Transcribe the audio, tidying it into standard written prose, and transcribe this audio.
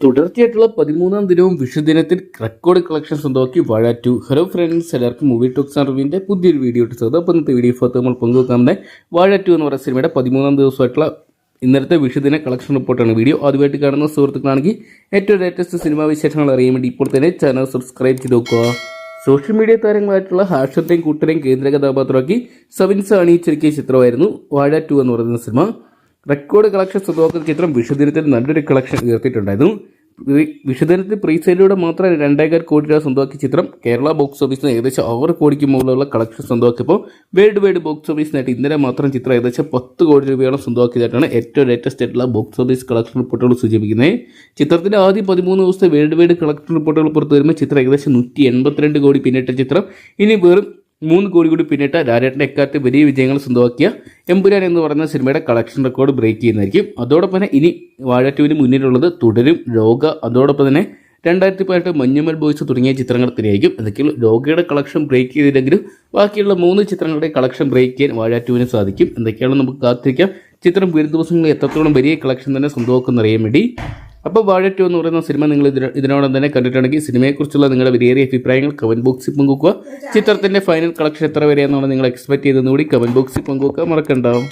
തുടർച്ചയായിട്ടുള്ള 13-ാം ദിനവും വിഷുദിനത്തിൽ record collection സ്വന്തമാക്കി വാഴ 2. ഹലോ ഫ്രണ്ട്സ്, എല്ലാവർക്കും മൂവി ടോക്സ് റിവ്യൂവിൻ്റെ പുതിയൊരു വീഡിയോ ഇട്ടത്. അപ്പോൾ ഇന്നത്തെ വീഡിയോ ഭാഗത്ത് നമ്മൾ പങ്കുവെക്കാവുന്ന വാഴ 2 എന്ന് പറയുന്ന സിനിമയുടെ 13-ാം ദിവസമായിട്ടുള്ള ഇന്നലത്തെ വിഷുദിന കളക്ഷൻ റിപ്പോർട്ടാണ്. വീഡിയോ ആദ്യമായിട്ട് കാണുന്ന സുഹൃത്തുക്കളാണെങ്കിൽ ഏറ്റവും ലേറ്റസ്റ്റ് സിനിമാ വിശേഷങ്ങൾ അറിയാൻ വേണ്ടി ഇപ്പോൾ തന്നെ ചാനൽ സബ്സ്ക്രൈബ് ചെയ്ത് നോക്കുക. സോഷ്യൽ മീഡിയ താരങ്ങളായിട്ടുള്ള ഹാഷറിൻ്റെയും കൂട്ടരെയും കേന്ദ്ര കഥാപാത്രമാക്കി സവിൻസ് അണിയിച്ചൊരുക്കിയ ചിത്രമായിരുന്നു വാഴ 2 എന്ന് പറയുന്ന സിനിമ. റെക്കോർഡ് കളക്ഷൻ സ്വന്തമാക്കുന്ന ചിത്രം വിഷുദിനത്തിൽ നല്ലൊരു കളക്ഷൻ ഉയർത്തിയിട്ടുണ്ടായിരുന്നു. വിഷുദിനത്തിൽ പ്രീ സെയിലൂടെ മാത്രം 2.25 കോടി രൂപ സ്വന്തമാക്കിയ ചിത്രം കേരള ബോക്സ് ഓഫീസിന് ഏകദേശം 6 കോടിക്ക് മുകളിലുള്ള കളക്ഷൻ സ്വന്തമാക്കിയപ്പോൾ വേൾഡ് വൈഡ് ബോക്സ് ഓഫീസിനായിട്ട് ഇന്നലെ മാത്രം ചിത്രം ഏകദേശം 10 കോടി രൂപയോളം സ്വന്തമാക്കിയതായിട്ടാണ് ഏറ്റവും ലേറ്റസ്റ്റ് ആയിട്ടുള്ള ബോക്സ് ഓഫീസ് കളക്ഷൻ റിപ്പോർട്ടുകൾ സൂചിപ്പിക്കുന്നത്. ചിത്രത്തിൻ്റെ ആദ്യ 13 ദിവസത്തെ വേൾഡ് വൈഡ് കളക്ഷൻ റിപ്പോർട്ടുകൾ പുറത്തു വരുമ്പോൾ ചിത്രം ഏകദേശം 182 കോടി പിന്നിട്ട ചിത്രം ഇനി വെറും 3 കോടി കൂടി പിന്നിട്ട ലാലേട്ടൻ്റെ എക്കാലത്ത് വലിയ വിജയങ്ങൾ സ്വന്തമാക്കിയ എമ്പുരാൻ എന്ന് പറയുന്ന സിനിമയുടെ കളക്ഷൻ റെക്കോർഡ് ബ്രേക്ക് ചെയ്യുന്നതായിരിക്കും. അതോടൊപ്പം തന്നെ ഇനി വാഴ 2-ന് മുന്നിലുള്ളത് തുടരും, രോഗ, അതോടൊപ്പം തന്നെ 2018 മഞ്ഞുമൽ ബോയ്സ് തുടങ്ങിയ ചിത്രങ്ങൾ തന്നെയായിരിക്കും. എന്തൊക്കെയും രോഗയുടെ കളക്ഷൻ ബ്രേക്ക് ചെയ്തില്ലെങ്കിലും ബാക്കിയുള്ള 3 ചിത്രങ്ങളുടെ കളക്ഷൻ ബ്രേക്ക് ചെയ്യാൻ വാഴ 2-ന് സാധിക്കും. എന്തൊക്കെയാണ് നമുക്ക് കാത്തിരിക്കാം. ചിത്രം വരും ദിവസങ്ങളിൽ എത്രത്തോളം വലിയ കളക്ഷൻ തന്നെ സ്വന്തമാക്കുന്നറിയാൻ വേണ്ടി. അപ്പോൾ വാഴ 2 എന്ന് പറയുന്ന സിനിമ നിങ്ങൾ ഇതിനോടൊപ്പം തന്നെ കണ്ടിട്ടുണ്ടെങ്കിൽ സിനിമയെക്കുറിച്ചുള്ള നിങ്ങളുടെ വലിയ അഭിപ്രായങ്ങൾ കമൻറ്റ് ബോക്സിൽ പങ്കുവെക്കുക. ചിത്രത്തിൻ്റെ ഫൈനൽ കളക്ഷൻ എത്ര വരെയെന്നാണ് നിങ്ങൾ എക്സ്പെക്ട് ചെയ്തതെന്ന് കൂടി കമൻറ്റ് ബോക്സിൽ പങ്കുവെക്കാൻ മറക്കണ്ടാവും.